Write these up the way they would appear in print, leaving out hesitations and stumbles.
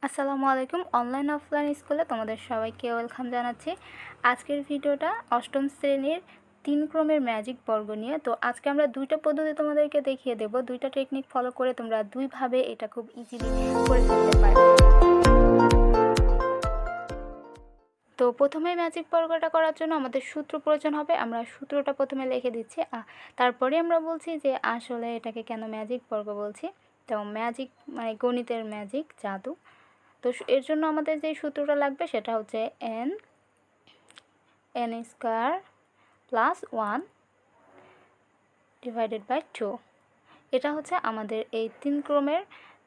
আসসালামু আলাইকুম। Online offline স্কুলে তোমাদের সবাইকে ওয়েলকাম জানাচ্ছি। আজকের ভিডিওটা অষ্টম শ্রেণীর 3 ক্রমের ম্যাজিক বর্গ নিয়ে। তো আজকে আমরা দুইটা পদ্ধতি তোমাদেরকে দেখিয়ে দেব। দুইটা টেকনিক ফলো করে তোমরা দুইভাবে এটা খুব ইজিলি করে ফেলতে পারবে। তো প্রথমে ম্যাজিক বর্গটা করার জন্য আমাদের সূত্র প্রয়োজন হবে। আমরা সূত্রটা প্রথমে লিখে দিচ্ছি, তারপরে আমরা বলছি যে আসলে এটাকে কেন ম্যাজিক বর্গ বলছি। তো ম্যাজিক মানে গণিতের ম্যাজিক, জাদু। তো এর জন্য আমাদের যে সূত্রটা লাগবে সেটা হচ্ছে n square plus 1 divided by 2। এটা হচ্ছে আমাদের এই 3 ক্রমের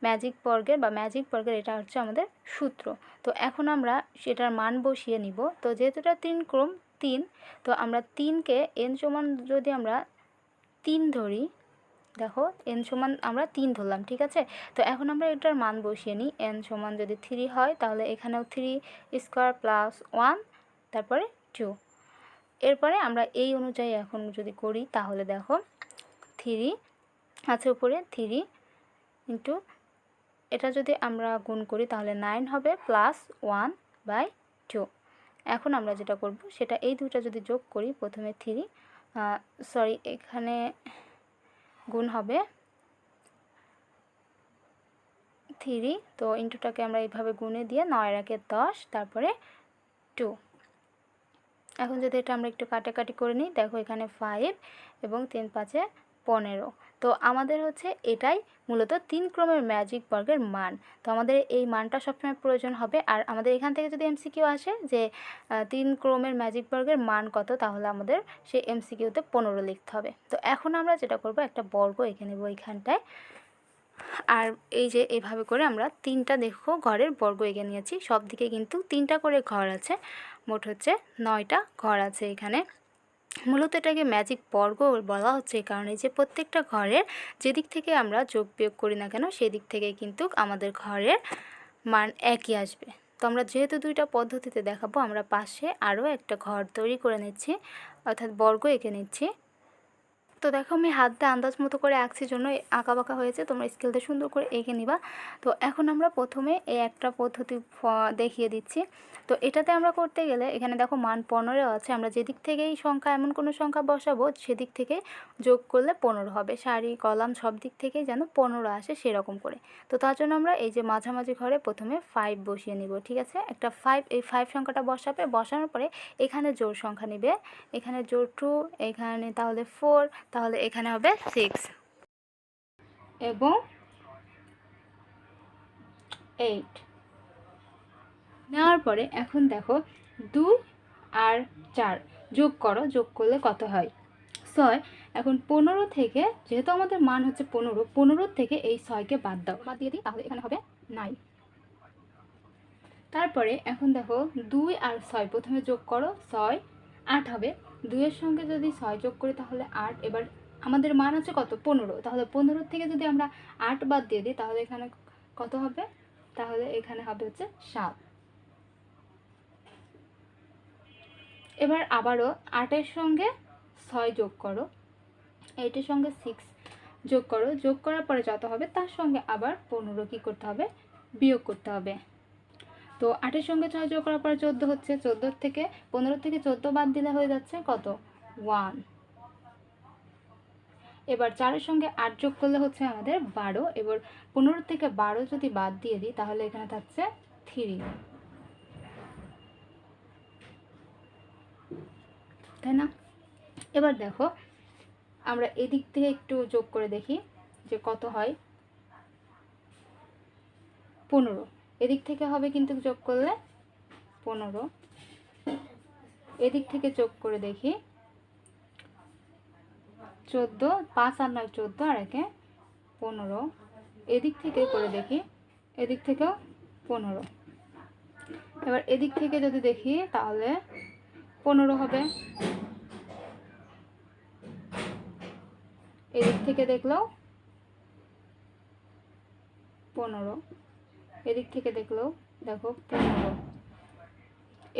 ম্যাজিক বর্গের এটা হচ্ছে আমাদের সূত্র। তো এখন আমরা সেটার মান বসিয়ে নিব। তো যেহেতু এটা 3 ক্রম 3, তো আমরা 3কে n সমান যদি আমরা 3 ধরি, দেখো n সমান আমরা 3 ধরলাম, ঠিক আছে। তো এখন আমরা এটার মান বসিয়ে নিই। n সমান যদি 3 হয় তাহলে এখানেও 3 স্কয়ার প্লাস 1 তারপরে 2। এরপরে আমরা এই অনুযায়ী এখন যদি করি তাহলে দেখো 3 আছে উপরে, 3 ইন্টু এটা যদি আমরা গুণ করি তাহলে 9 হবে প্লাস 1/2। এখন আমরা যেটা করব সেটা এই দুইটা যদি যোগ করি, প্রথমে 3 এখানে গুণ হবে 3, তো ইন্টুটাকে আমরা এইভাবে গুণে দিয়ে 9 একে 10 তারপরে 2। এখন যদি এটা আমরা একটু কাটাকাটি করে নিই, দেখো এখানে 5 এবং 3 5 15। তো আমাদের হচ্ছে এটাই মূলত 3 ক্রমের ম্যাজিক বর্গের মান। তো আমাদের এই মানটা সবসময় প্রয়োজন হবে। আর আমাদের এখান থেকে যদি এমসিকিউ আসে যে 3 ক্রমের ম্যাজিক বর্গের মান কত, তাহলে আমাদের সেই এমসিকিউতে 15 লিখতে হবে। তো এখন আমরা যেটা করব, একটা বর্গ এঁকে নেব এইখানটায়। আর এই যে এভাবে করে আমরা 3টা দেখো ঘরের বর্গ এঁকে নিয়েছি। সব দিকে কিন্তু 3টা করে ঘর আছে, মোট হচ্ছে 9টা ঘর আছে এখানে। মূলত এটাকে ম্যাজিক বর্গ বলা হচ্ছে এই কারণে যে প্রত্যেকটা ঘরের যেদিক থেকে আমরা যোগ বিয়োগ করি না কেন সেদিক থেকে কিন্তু আমাদের ঘরের মান একই আসবে। তো আমরা যেহেতু দুইটা পদ্ধতিতে দেখাবো, আমরা পাশে আরও একটা ঘর তৈরি করে নিচ্ছি, অর্থাৎ বর্গ এঁকে নিচ্ছি। তো দেখো আমি হাত দিয়ে আন্দাজ মতো করে আঁকছি জন্য আঁকা বাঁকা হয়েছে, তোমরা স্কেল দিয়ে সুন্দর করে এঁকে নিবা। তো এখন আমরা প্রথমে এই একটা পদ্ধতি দেখিয়ে দিচ্ছি। তো এটাতে আমরা করতে গেলে এখানে দেখো মান 15 আছে। আমরা যেদিক থেকেই সংখ্যা এমন কোনো সংখ্যা বসাবো সেদিক থেকে যোগ করলে 15 হবে। সারি কলাম সব দিক থেকেই যেন 15 আসে সেরকম করে। তো তার জন্য আমরা এই যে মাঝামাঝি ঘরে প্রথমে 5 বসিয়ে নিব, ঠিক আছে। একটা 5, এই 5 সংখ্যাটা বসানোর পরে এখানে জোড় সংখ্যা নিবে, এখানে জোড় 2, এখানে তাহলে 4, তাহলে এখানে হবে 6 এবং 8 নেওয়ার পরে এখন দেখো 2 আর 4 যোগ করো, যোগ করলে কত হয় 6। এখন 15 থেকে, যেহেতু আমাদের মান হচ্ছে 15 থেকে এই 6কে বাদ দাও, বাদ দিয়ে দিই, তাহলে এখানে হবে 9। তারপরে এখন দেখো 2 আর 6 প্রথমে যোগ করো, 6 8 হবে। 2 এর সঙ্গে যদি 6 যোগ করি তাহলে 8। এবার আমাদের মান আছে কত 15, তাহলে 15 থেকে যদি আমরা 8 বাদ দিয়ে দিই তাহলে এখানে কত হবে, তাহলে এখানে হবে হচ্ছে 7। এবার আবারও 8 এর সঙ্গে 6 যোগ করো, 8 এর সঙ্গে 6 যোগ করো, যোগ করার পরে যত হবে তার সঙ্গে আবার 15 কী করতে হবে, বিয়োগ করতে হবে। তো 8 এর সঙ্গে 6 যোগ করার পরে 14 হচ্ছে, 14 থেকে 15 থেকে 14 বাদ দিলে হয়ে যাচ্ছে কত 1। এবার 4 এর সঙ্গে 8 যোগ করলে হচ্ছে আমাদের 12। এবার 15 থেকে 12 যদি বাদ দিয়ে দিই তাহলে এখানে থাকছে 3, তাই না। এবার দেখো আমরা এদিক থেকে একটু যোগ করে দেখি যে কত হয়, 15। এদিক থেকে হবে কিন্তু যোগ করলে 15, এদিক থেকে যোগ করে দেখি 14, 5 আর 9 14 আর 1 15। এদিক থেকে করে দেখি, এদিক থেকেও 15। এবার এদিক থেকে যদি দেখি তাহলে 15 হবে, এদিক থেকে দেখলেও 15, এদিক থেকে দেখলেও দেখো 15,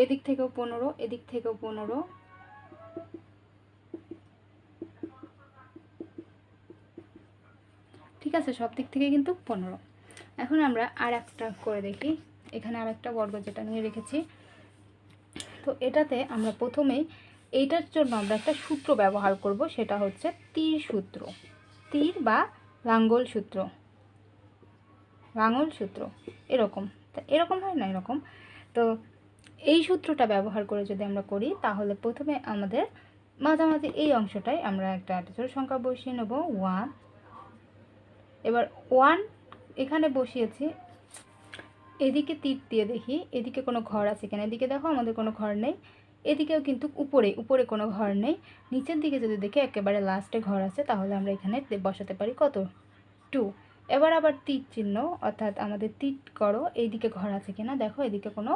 এদিক থেকেও 15, এদিক থেকেও 15। ঠিক আছে, সব দিক থেকে কিন্তু 15। এখন আমরা আর একটা করে দেখি, এখানে আরেকটা বর্গ যেটা নিয়ে রেখেছি। তো এটাতে আমরা প্রথমেই এইটার জন্য আমরা একটা সূত্র ব্যবহার করব, সেটা হচ্ছে তীর সূত্র, তীর বা লাঙ্গল সূত্র, লাঙ্গল সূত্র এরকম, এরকম হয় না, এরকম। তো এই সূত্রটা ব্যবহার করে যদি আমরা করি তাহলে প্রথমে আমাদের মাঝামাঝি এই অংশটায় আমরা একটা ছোট সংখ্যা বসিয়ে নেব 1। এবার 1 এখানে বসিয়েছি, এদিকে তীর দিয়ে দেখি এদিকে কোনো ঘর আছে কিনা। এদিকে দেখো আমাদের কোনো ঘর নেই, এদিকেও কিন্তু উপরে কোনো ঘর নেই। নিচের দিকে যদি দেখি একেবারে লাস্টে ঘর আছে, তাহলে আমরা এখানে বসাতে পারি কত 2। এবার আবার তীর চিহ্ন, অর্থাৎ আমাদের তীর করো এইদিকে ঘর আছে কিনা। দেখো এদিকে কোনো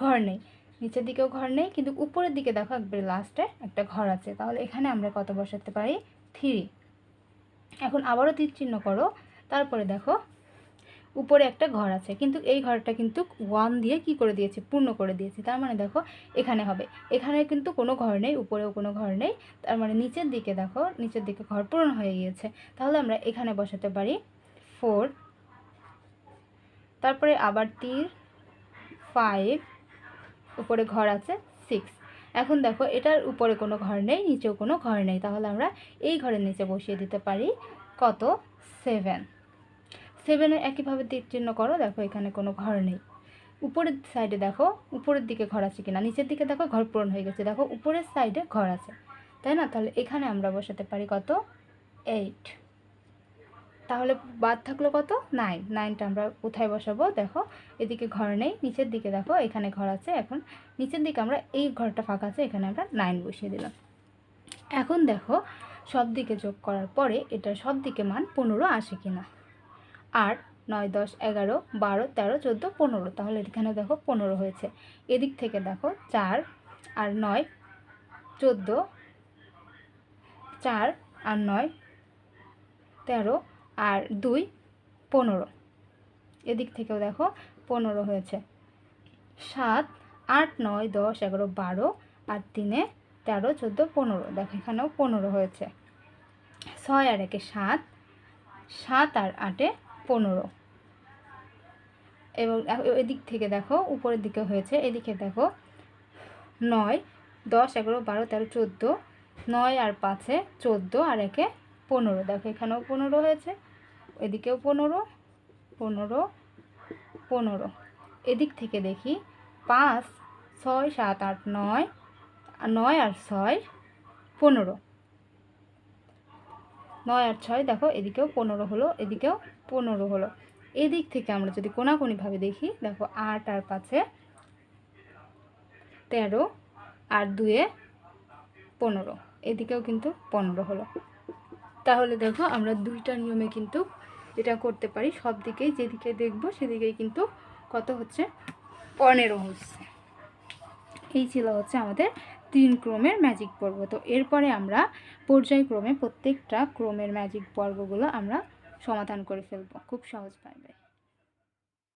ঘর নেই, নিচের দিকেও ঘর নেই, কিন্তু উপরের দিকে দেখো একবারে লাস্টে একটা ঘর আছে, তাহলে এখানে আমরা কত বসাতে পারি 3। এখন আবারও তীর চিহ্ন করো, তারপরে দেখো উপরে একটা ঘর আছে, কিন্তু এই ঘরটা কিন্তু 1 দিয়ে কি করে দিয়েছি, পূর্ণ করে দিয়েছি। তার মানে দেখো এখানে হবে, এখানে কিন্তু কোনো ঘর নেই, উপরেও কোনো ঘর নেই, তার মানে নিচের দিকে দেখো নিচের দিকে ঘর পূরণ হয়ে গিয়েছে। তাহলে আমরা এখানে বসাতে পারি 4। তারপরে আবার তীর 5, উপরে ঘর আছে 6। এখন দেখো এটার উপরে কোনো ঘর নেই, নিচেও কোনো ঘর নেই, তাহলে আমরা এই ঘরের নিচে বসিয়ে দিতে পারি কত 7। 7-এ একইভাবে তীর চিহ্ন করো, দেখো এখানে কোনো ঘর নেই। উপরের সাইডে দেখো উপরের দিকে ঘর আছে কিনা, নিচের দিকে দেখো ঘর পূরণ হয়ে গেছে, দেখো উপরের সাইডে ঘর আছে, তাই না। তাহলে এখানে আমরা বসাতে পারি কত 8। তাহলে বাদ থাকলো কত 9। 9টা আমরা কোথায় বসাবো, দেখো এদিকে ঘর নেই, নিচের দিকে দেখো এখানে ঘর আছে, এখন নিচের দিকে আমরা এই ঘরটা ফাঁকা আছে, এখানে আমরা 9 বসিয়ে দিলাম। এখন দেখো সব দিকে যোগ করার পরে এটার সব দিকে মান 15 আসে কিনা। 8, 9, 10, 11, 12, 13, 14, 15, তাহলে এখানে দেখো 15 হয়েছে। এদিক থেকে দেখো 4 আর 9 14, 4 আর 9 13 আর 2 15, এদিক থেকেও দেখো 15 হয়েছে। 7, 8, 9, 10, 11, 12 আর 3 13, 14, 15, দেখো এখানেও 15 হয়েছে। 6 আর 1 7, 7 আর 8 15, এবং এদিক থেকে দেখো উপরের দিকে হয়েছে, এদিকে দেখো 9, 10, 11, 12, 13, 14, 9 আর 5 14 আর 1 15, দেখো এখানেও 15 হয়েছে, এদিকেও 15 15 15। এদিক থেকে দেখি 5, 6, 7, 8, 9, 9 আর 6 15, 9 আর 6 দেখো এদিকেও 15 হলো, এদিকেও 15 হলো। এদিক থেকে আমরা যদি কোনাকুনিভাবে দেখি, দেখো 8 আর 5 13 আর 2 15, এদিকেও কিন্তু 15 হলো। তাহলে দেখো আমরা দুইটা নিয়মে কিন্তু এটা করতে পারি, সব দিকেই যেদিকে দেখবো সেদিকেই কিন্তু কত হচ্ছে 15 হচ্ছে। এই ছিল হচ্ছে আমাদের 3 ক্রমের ম্যাজিক পর্ব। তো এরপরে আমরা পর্যায়ক্রমে প্রত্যেকটা ক্রমের ম্যাজিক পর্বগুলো আমরা সমাধান করে ফেলবো খুব সহজভাবে।